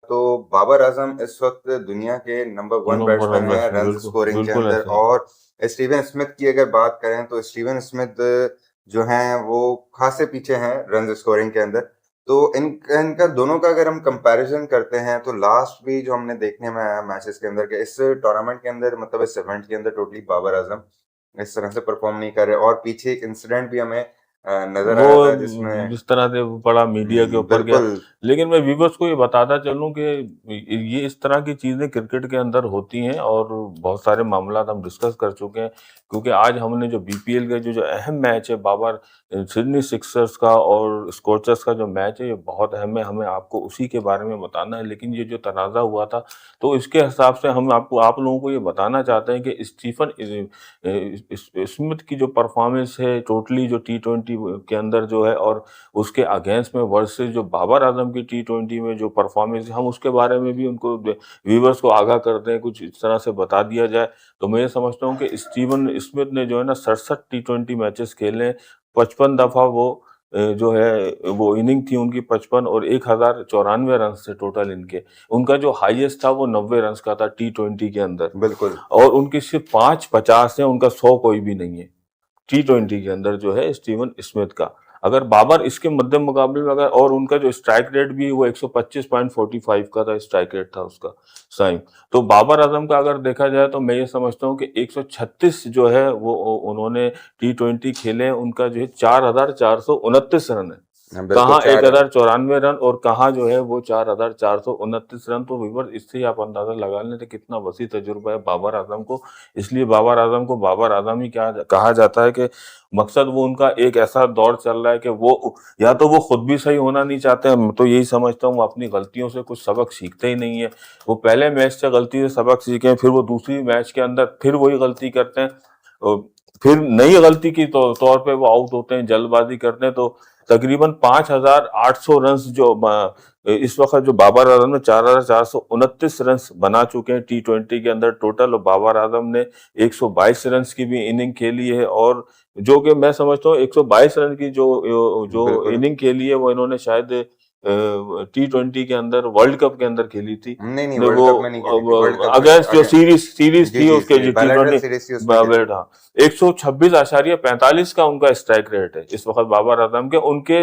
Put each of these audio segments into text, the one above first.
तो बाबर आजम इस वक्त दुनिया के number one number one batsman हैं बैट्समैन, रन बिल्कुल स्कोरिंग के बिल्कुल अंदर। ऐसा ही है। और स्टीवन स्मिथ की अगर बात करें तो स्टीवन स्मिथ जो हैं वो खासे पीछे हैं रन स्कोरिंग के अंदर। तो इनका दोनों का अगर हम कंपैरिजन करते हैं तो लास्ट भी जो हमने देखने में आया मैचेस के अंदर के इस टूर्नामेंट के अंदर, मतलब इस इवेंट के अंदर, टोटली बाबर आजम इस तरह से परफॉर्म नहीं कर रहे। और पीछे एक इंसिडेंट भी हमें नजर वो आया था जिसमें जिस तरह से वो बड़ा मीडिया के ऊपर गया। बिल्कुल। लेकिन मैं व्यूवर्स को ये बताता चलूं कि ये इस तरह की चीजें क्रिकेट के अंदर होती हैं, और बहुत सारे मामला हम डिस्कस कर चुके हैं। क्योंकि आज हमने जो बीपीएल का जो अहम मैच है बाबर सिडनी सिक्सर्स का और स्कॉचर्स का जो मैच है, ये बहुत अहम है, हमें आपको उसी के बारे में बताना है। लेकिन ये जो तनाज़ा हुआ था, तो इसके हिसाब से हम आपको आप लोगों को ये बताना चाहते हैं कि स्टीफन स्मिथ की जो परफॉर्मेंस है टोटली जो टी20 के अंदर जो है, और उसके अगेंस्ट में वर्सेस जो बाबर आजम की टी20 में जो परफॉर्मेंस है, हम उसके बारे में भी उनको व्यूवर्स को आगाह करते हैं, कुछ इस तरह से बता दिया जाए। तो मैं ये समझता हूँ कि स्टीवन स्मिथ ने जो है ना 67 टी20 मैचेस खेले हैं, 55 दफा वो जो है वो इनिंग थी उनकी 55, और 1094 रन थे टोटल इनके। उनका जो हाईएस्ट था वो 90 रन का था टी20 के अंदर, बिल्कुल। और उनकी सिर्फ 5 50 है, उनका 100 कोई भी नहीं है टी20 के अंदर जो है स्टीवन स्मिथ का। अगर बाबर इसके मध्य मुकाबले में अगर, और उनका जो स्ट्राइक रेट भी वो 125.45 का था, स्ट्राइक रेट था उसका साइम। तो बाबर आजम का अगर देखा जाए तो मैं ये समझता हूँ कि 136 जो है वो उन्होंने टी20 खेले हैं, उनका जो है 4429 रन है। बिल्कुल कहाँ एक चार। हजार चौरानवे रन और कहाँ जो है वो 4429 रन। तो व्यूवर इससे ही आप अंदाजा लगा लें कि कितना वसी तजुर्बा है बाबर आजम को। इसलिए बाबर आजम को बाबर आजम ही क्या कहा जाता है कि मकसद वो उनका एक ऐसा दौर चल रहा है कि वो या तो वो खुद भी सही होना नहीं चाहते हैं, मैं तो यही समझता हूँ वो अपनी गलतियों से कुछ सबक सीखते ही नहीं है। वो पहले मैच से गलती से सबक सीखे, फिर वो दूसरी मैच के अंदर फिर वही गलती करते हैं, फिर नई गलती की तौर पे वो आउट होते हैं, जल्दबाजी करते हैं। तो तकरीबन 5,800 रन जो इस वक्त जो बाबर आजम ने 4,429 रन बना चुके हैं टी20 के अंदर टोटल, और बाबर आजम ने 122 रन की भी इनिंग खेली है। और जो कि मैं समझता हूँ 122 रन की जो जो बिल्कुल। इनिंग खेली है वो इन्होंने शायद टी20 के अंदर वर्ल्ड कप के अंदर खेली थी। नहीं नहीं, ने वर्ल्ड वो कप में नहीं खेली थी, वर्ल्ड कप में अगेंस्ट जो अगेन। सीरीज जी थी जी उसके जी, जो बायलैटरल टी20 सीरीज थी उसमें खेली थी। 126.45 का उनका स्ट्राइक रेट है इस वक्त बाबर आजम के। उनके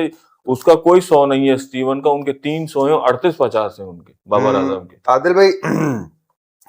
उसका कोई 100 नहीं है स्टीवन का, उनके 300 है, 38 50 है उनके बाबर आजम के। आदिल भाई,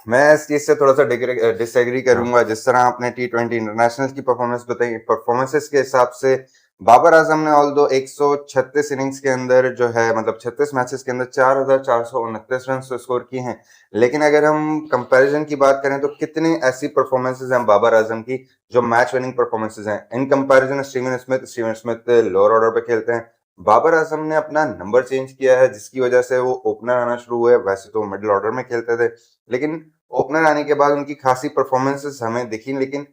मैं इस चीज से थोड़ा सा डिसएग्री हाँ करूंगा। जिस तरह आपने टी20 इंटरनेशनल की परफॉर्मेंस बताई, परफॉर्मेंसेस के हिसाब से बाबर आजम ने ऑल दो 136 इनिंग्स के अंदर जो है, मतलब 36 मैचेस के अंदर 4429 रन स्कोर किए हैं। लेकिन अगर हम कंपैरिजन की बात करें तो कितनी ऐसी परफॉर्मेंसेस हैं बाबर आजम की जो मैच विनिंग परफॉर्मेंसेस हैं in comparison Steven Smith. Steven Smith lower order पे खेलते हैं। बाबर आजम ने अपना नंबर चेंज किया है जिसकी वजह से वो ओपनर आना शुरू हुए। वैसे तो मिडिल ऑर्डर में खेलते थे, लेकिन ओपनर आने के बाद उनकी खासी परफॉर्मेंसेस हमें दिखी। लेकिन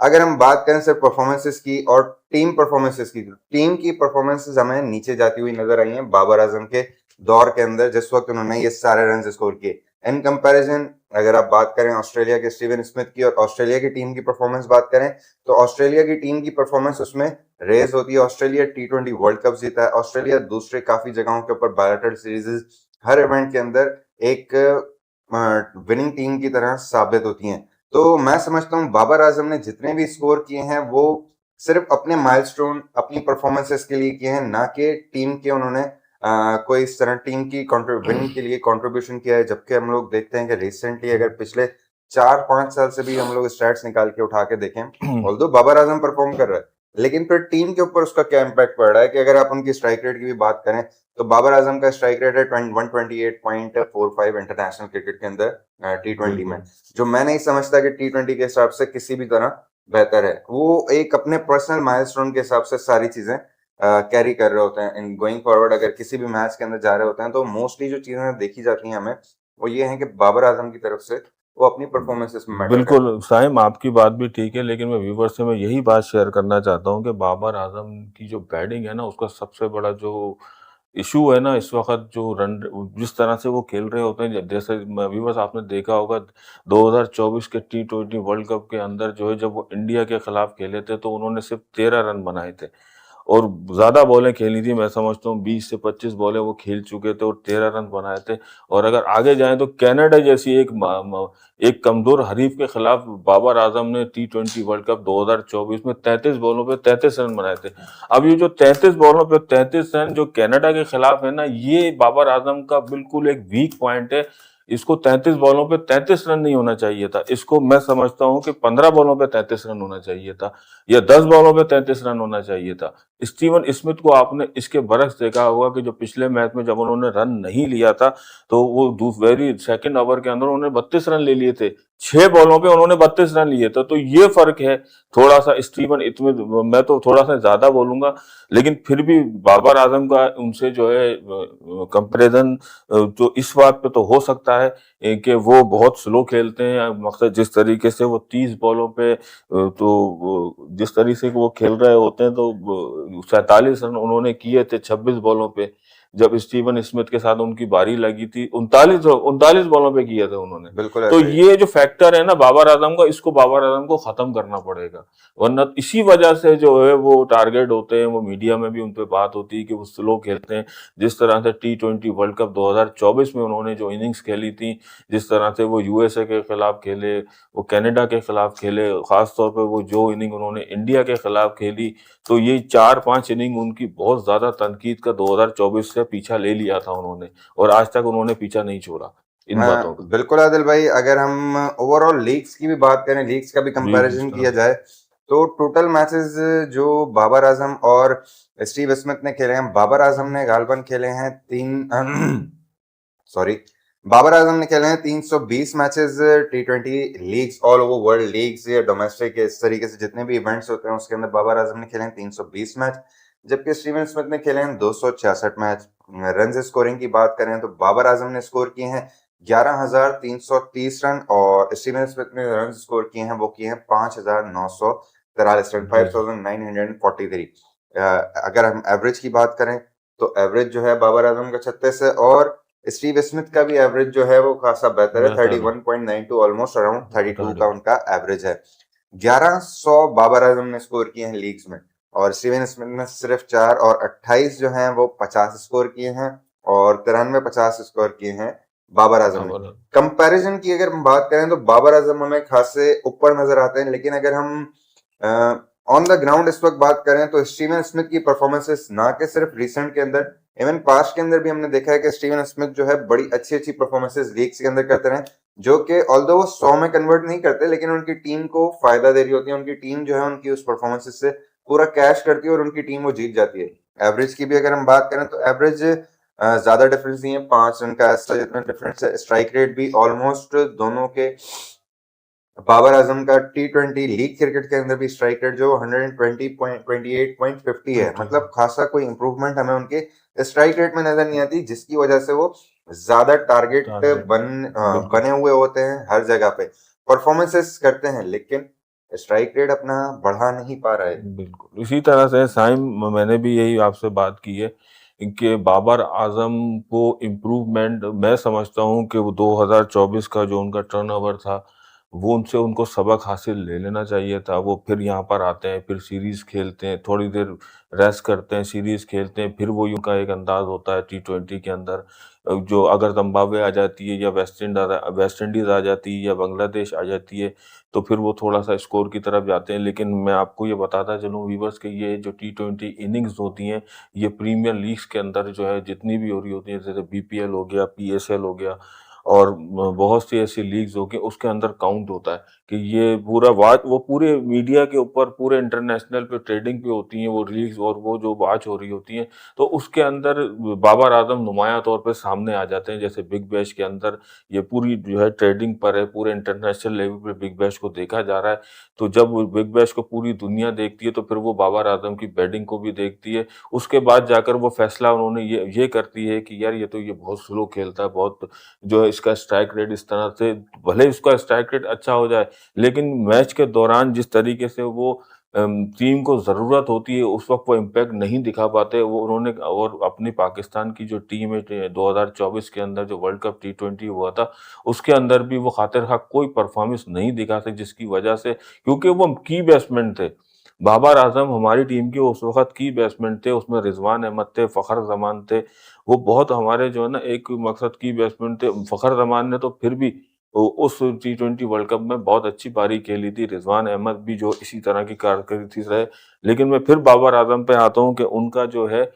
अगर हम बात करें सिर्फ परफॉर्मेंसेस की और टीम परफॉर्मेंसेस की, तो टीम की परफॉर्मेंसेस हमें नीचे जाती हुई नजर आई हैं बाबर आजम के दौर के अंदर, जिस वक्त उन्होंने ये सारे रन स्कोर किए। इन कंपैरिजन अगर आप बात करें ऑस्ट्रेलिया के स्टीवन स्मिथ की और ऑस्ट्रेलिया की टीम की परफॉर्मेंस बात करें, तो ऑस्ट्रेलिया की टीम की परफॉर्मेंस उसमें रेस होती है। ऑस्ट्रेलिया टी20 वर्ल्ड कप जीता है। ऑस्ट्रेलिया दूसरे काफी जगहों के ऊपर बायलैटरल सीरीज हर इवेंट के अंदर एक विनिंग टीम की तरह साबित होती हैं। तो मैं समझता हूँ बाबर आजम ने जितने भी स्कोर किए हैं वो सिर्फ अपने माइलस्टोन, अपनी परफॉर्मेंसेस के लिए किए हैं, ना कि टीम के उन्होंने कोई इस तरह टीम की विनिंग के लिए कंट्रीब्यूशन किया है। जबकि हम लोग देखते हैं कि रिसेंटली अगर पिछले 4-5 साल से भी हम लोग स्टैट्स निकाल के उठा के देखें, ऑल्दो बाबर आजम परफॉर्म कर रहा है, लेकिन फिर टीम के ऊपर उसका क्या इम्पैक्ट पड़ रहा है कि अगर आप उनकी स्ट्राइक रेट की भी बात करें तो बाबर आजम का स्ट्राइक रेट है 128.45 इंटरनेशनल क्रिकेट के अंदर टी20 में, जो मैं नहीं समझता कि टी20 के हिसाब से किसी भी तरह बेहतर है। वो एक अपने पर्सनल माइलस्टोन के हिसाब से सारी चीजें कैरी कर रहे होते हैं। इन गोइंग फॉरवर्ड अगर किसी भी मैच के अंदर जा रहे होते हैं तो मोस्टली जो चीजें देखी जाती हैं हमें वो ये है कि बाबर आजम की तरफ से वो अपनी परफॉर्मेंसेस में मैटर करते बिल्कुल साहिम, आपकी बात भी ठीक है, लेकिन मैं व्यूवर से मैं यही बात शेयर करना चाहता हूँ कि बाबर आजम की जो बैटिंग है ना, उसका सबसे बड़ा जो इशू है ना इस वक्त, जो रन जिस तरह से वो खेल रहे होते हैं, जैसे व्यूवर्स आपने देखा होगा 2024 के टी20 वर्ल्ड कप के अंदर जो है, जब वो इंडिया के खिलाफ खेले थे तो उन्होंने सिर्फ 13 रन बनाए थे। और ज्यादा बॉलें खेली थी। मैं समझता हूँ 20 से 25 बॉलें वो खेल चुके थे और 13 रन बनाए थे। और अगर आगे जाएं तो कनाडा जैसी एक कमजोर हरीफ के खिलाफ बाबर आजम ने T20 वर्ल्ड कप 2024 में 33 बॉलों पे 33 रन बनाए थे। अब ये जो 33 बॉलों पे 33 रन जो कनाडा के खिलाफ है ना, ये बाबर आजम का बिल्कुल एक वीक पॉइंट है। इसको 33 बॉलों पे 33 रन नहीं होना चाहिए था। इसको मैं समझता हूं कि 15 बॉलों पे 33 रन होना चाहिए था या 10 बॉलों पे 33 रन होना चाहिए था। स्टीवन स्मिथ को आपने इसके बरक्स देखा होगा कि जो पिछले मैच में जब उन्होंने रन नहीं लिया था, तो वो वेरी सेकंड ओवर के अंदर उन्होंने 32 रन ले लिए थे। 6 बॉलों पे उन्होंने 32 रन लिए थे। तो ये फर्क है थोड़ा सा स्टीवन स्मिथ। मैं तो थोड़ा सा ज्यादा बोलूंगा, लेकिन फिर भी बाबर आजम का उनसे जो है कंपैरिजन जो इस बात पे तो हो सकता है कि वो बहुत स्लो खेलते हैं। मकसद जिस तरीके से वो 30 बॉलों पे जिस तरीके से वो खेल रहे होते हैं, तो 47 रन उन्होंने किए थे 26 बॉलों पे। जब स्टीवन स्मिथ के साथ उनकी बारी लगी थी 39 बॉलों पे किए थे उन्होंने। बिल्कुल तो ऐसे ही। ये जो फैक्टर है ना बाबर आजम का, इसको बाबर आजम को खत्म करना पड़ेगा। वरना इसी वजह से जो है वो टारगेट होते हैं, वो मीडिया में भी उन पे बात होती है कि वो स्लो खेलते हैं। जिस तरह से T20 वर्ल्ड कप 2024 में उन्होंने जो इनिंग्स खेली थी, जिस तरह से वो यूएसए के खिलाफ खेले, वो कनाडा के खिलाफ खेले, खास तौर पे वो जो इनिंग उन्होंने इंडिया के खिलाफ खेली, तो ये 4-5 इनिंग उनकी बहुत ज्यादा तनकीद का 2024 से पीछा ले लिया था उन्होंने, और आज तक उन्होंने पीछा नहीं छोड़ा इन बातों का। बिल्कुल आदिल भाई, अगर हम ओवरऑल लीग्स की भी बात करें, लीग्स का भी जी जी कंपैरिजन किया जनाब। जाए, तो टोटल मैचेस जो बाबर आजम और स्टीव स्मिथ ने खेले हैं, बाबर आजम ने गालबन खेले हैं सॉरी, बाबर आजम ने खेले हैं 320 matches T20 leagues, all over world leagues या डोमेस्टिक, इस तरीके से जितने भी इवेंट्स होते हैं उसके अंदर बाबर आजम ने खेले हैं 320 मैच, जबकि स्टीवन स्मिथ ने खेले हैं 266 मैच। रन स्कोरिंग की बात करें तो बाबर आजम ने स्कोर किए हैं 11,330 रन और स्टीवन स्मिथ ने रन स्कोर किए हैं वो किए हैं 5,943 रन, जी जी 5,943। अगर हम एवरेज की बात करें तो एवरेज जो है बाबर आजम का 36 है और स्टीव स्मिथ का भी एवरेज जो है वो खासा बेहतर है, बेहतर है। 31.92, ऑलमोस्ट अराउंड 32 का 32। उनका एवरेज है। 1100 बाबर आजम ने स्कोर किए हैं लीग्स में और स्टीवन स्मिथ ने सिर्फ 4 और 28 जो हैं वो 50 स्कोर किए हैं और 93 50 स्कोर किए हैं बाबर आजम ने। बाबर। कंपैरिजन की अगर हम बात करें तो बाबर आजम हमें खासे ऊपर नजर आते हैं, लेकिन अगर हम ऑन द ग्राउंड इस वक्त बात करें तो स्टीवन स्मिथ की परफॉर्मेंसेस ना कि सिर्फ रिसेंट के अंदर, इवन पास्ट के अंदर भी हमने देखा है कि स्टीवन स्मिथ जो है बड़ी अच्छी अच्छी परफॉर्मेंसेस लीग्स के अंदर करते रहे, जो कि ऑल्दो वो 100 में कन्वर्ट नहीं करते लेकिन उनकी टीम को फायदा दे रही होती है, उनकी टीम जो है उनकी उस परफॉर्मेंसेस से पूरा कैश करती है और उनकी टीम वो जीत जाती है। एवरेज की भी अगर हम बात करें तो एवरेज ज्यादा डिफरेंस नहीं है, 5 रन का ऐसा जितना डिफरेंस है। स्ट्राइक रेट भी ऑलमोस्ट दोनों के, बाबर आजम का T20 लीग क्रिकेट के अंदर भी स्ट्राइक रेट जो 128.50 है, मतलब खासा कोई इंप्रूवमेंट हमें उनके स्ट्राइक रेट में नजर नहीं आती, जिसकी वजह से वो ज्यादा टारगेट टारगेट। बिल्कुल बने हुए होते हैं, हर जगह पे परफॉर्मेंसेस करते हैं लेकिन स्ट्राइक रेट अपना बढ़ा नहीं पा रहा है। बिल्कुल इसी तरह से साइम, मैंने भी यही आपसे बात की है कि बाबर आजम को इम्प्रूवमेंट मैं समझता हूं कि वो 2024 का जो उनका टर्नओवर था, वो उनसे उनको सबक हासिल ले लेना चाहिए था। वो फिर यहाँ पर आते हैं, फिर सीरीज खेलते हैं, थोड़ी देर रेस्ट करते हैं, सीरीज खेलते हैं, फिर वो उनका एक अंदाज होता है T20 के अंदर। जो अगर जिम्बाब्वे आ जाती है या वेस्ट इंडीज आ जाती है या बांग्लादेश आ जाती है, तो फिर वो थोड़ा सा स्कोर की तरफ जाते हैं। लेकिन मैं आपको ये बताता चलूँ वीवर्स के, ये जो T20 इनिंग्स होती हैं, ये प्रीमियर लीग्स के अंदर जो है जितनी भी हो रही होती है, जैसे BPL हो गया, PSL हो गया और बहुत सी ऐसी लीग्स हो गई, उसके अंदर काउंट होता है कि ये पूरा वाच, वो पूरे मीडिया के ऊपर पूरे इंटरनेशनल पे ट्रेडिंग पे होती हैं वो लीग्स, और वो जो वाच हो रही होती हैं, तो उसके अंदर बाबर आजम नुमाया तौर पे सामने आ जाते हैं। जैसे बिग बैश के अंदर ये पूरी जो है ट्रेडिंग पर है, पूरे इंटरनेशनल लेवल पे बिग बैश को देखा जा रहा है। तो जब बिग बैश को पूरी दुनिया देखती है, तो फिर वो बाबर आजम की बैटिंग को भी देखती है। उसके बाद जाकर वो फैसला उन्होंने ये करती है कि यार ये तो ये बहुत स्लो खेलता है, बहुत जो है इसका स्ट्राइक रेट इस तरह से, भले इसका स्ट्राइक रेट अच्छा हो जाए, लेकिन मैच के दौरान जिस तरीके से वो टीम को ज़रूरत होती है उस वक्त वो इम्पैक्ट नहीं दिखा पाते वो उन्होंने। और अपनी पाकिस्तान की जो टीम है 2024 के अंदर जो वर्ल्ड कप T20 हुआ था, उसके अंदर भी वो खातिर खा कोई परफॉर्मेंस नहीं दिखा सके, जिसकी वजह से, क्योंकि वो की बैट्समैन थे, बाबर आजम हमारी टीम के उस वक्त की बैट्समैन थे, उसमें रिजवान अहमद थे, फखर जमान थे, वो बहुत हमारे जो है ना एक मकसद की बैट्समैन थे। फखर जमान ने तो फिर भी उस T20 वर्ल्ड कप में बहुत अच्छी पारी खेली थी, रिजवान अहमद भी जो इसी तरह की कारकर्दगी रहे। लेकिन मैं फिर बाबर आजम पे आता हूँ कि उनका जो है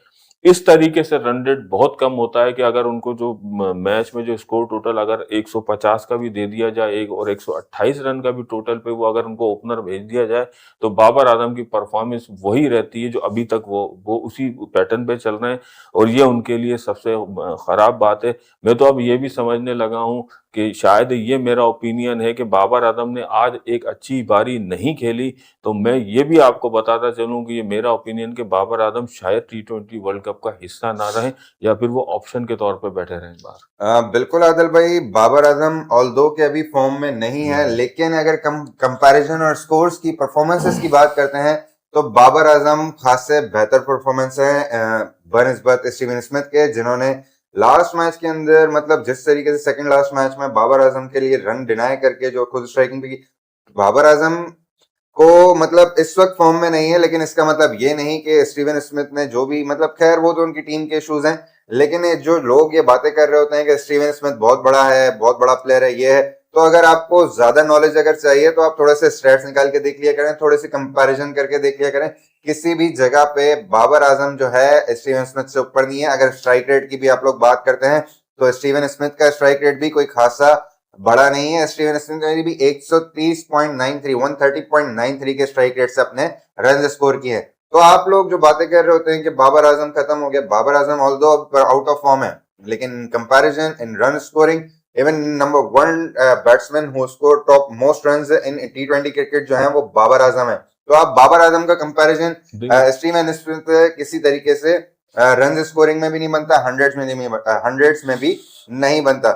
इस तरीके से रन रेट बहुत कम होता है कि अगर उनको जो मैच में जो स्कोर टोटल अगर 150 का भी दे दिया जाए एक और 128 रन का भी टोटल पे वो अगर उनको ओपनर भेज दिया जाए तो बाबर आजम की परफॉर्मेंस वही रहती है जो अभी तक वो उसी पैटर्न पे चल रहे हैं और ये उनके लिए सबसे खराब बात है। मैं तो अब ये भी समझने लगा हूँ कि शायद ये मेरा ओपिनियन है कि बाबर आजम ने आज एक अच्छी पारी नहीं खेली, तो मैं ये भी आपको बताता चलूं कि ये मेरा ओपिनियन कि बाबर आजम शायद T20 वर्ल्ड कप का हिस्सा ना रहे या फिर वो ऑप्शन के तौर पे बैठे रहें बाहर। बिल्कुल आदिल भाई, बाबर आजम ऑल्दो के अभी फॉर्म में नहीं है, लेकिन अगर कंपैरिजन और स्कोर्स की परफॉर्मेंसेस की बात करते हैं तो बाबर आजम खास से बेहतर परफॉर्मेंस है बनिस्बत स्टीवन स्मिथ के, जिन्होंने लास्ट मैच के अंदर मतलब जिस तरीके से सेकंड लास्ट मैच में बाबर आजम के लिए रन डिनाई करके जो खुद स्ट्राइकिंग पे की, बाबर आजम को मतलब इस वक्त फॉर्म में नहीं है, लेकिन इसका मतलब ये नहीं कि स्टीवन स्मिथ ने जो भी मतलब खैर वो तो उनकी टीम के इश्यूज हैं, लेकिन ये जो लोग ये बातें कर रहे होते हैं कि स्टीवन स्मिथ बहुत बड़ा है, बहुत बड़ा प्लेयर है, ये है, तो अगर आपको ज्यादा नॉलेज अगर चाहिए तो आप थोड़े से स्टैट्स निकाल के देख लिया करें, थोड़े से कंपैरिजन करके देख लिया करें। किसी भी जगह पे बाबर आजम जो है स्टीवन स्मिथ से ऊपर नहीं है। अगर स्ट्राइक रेट की भी आप लोग बात करते हैं तो स्टीवन स्मिथ का स्ट्राइक रेट भी कोई खासा बड़ा नहीं है। स्टीवन स्मिथ ने भी 130.93 130.93 के स्ट्राइक रेट से अपने रन स्कोर किए हैं। तो आप लोग जो बातें कर रहे होते हैं कि बाबर आजम खत्म हो गया, Babar Azam although out of form है, लेकिन comparison in run scoring even number 1 batsman who score top most runs in T20 cricket जो है वो बाबर आजम है। तो आप बाबर आजम का कंपैरिजन स्टीवन स्मिथ किसी तरीके से रन स्कोरिंग में भी नहीं बनता, हंड्रेड्स में भी नहीं बनता।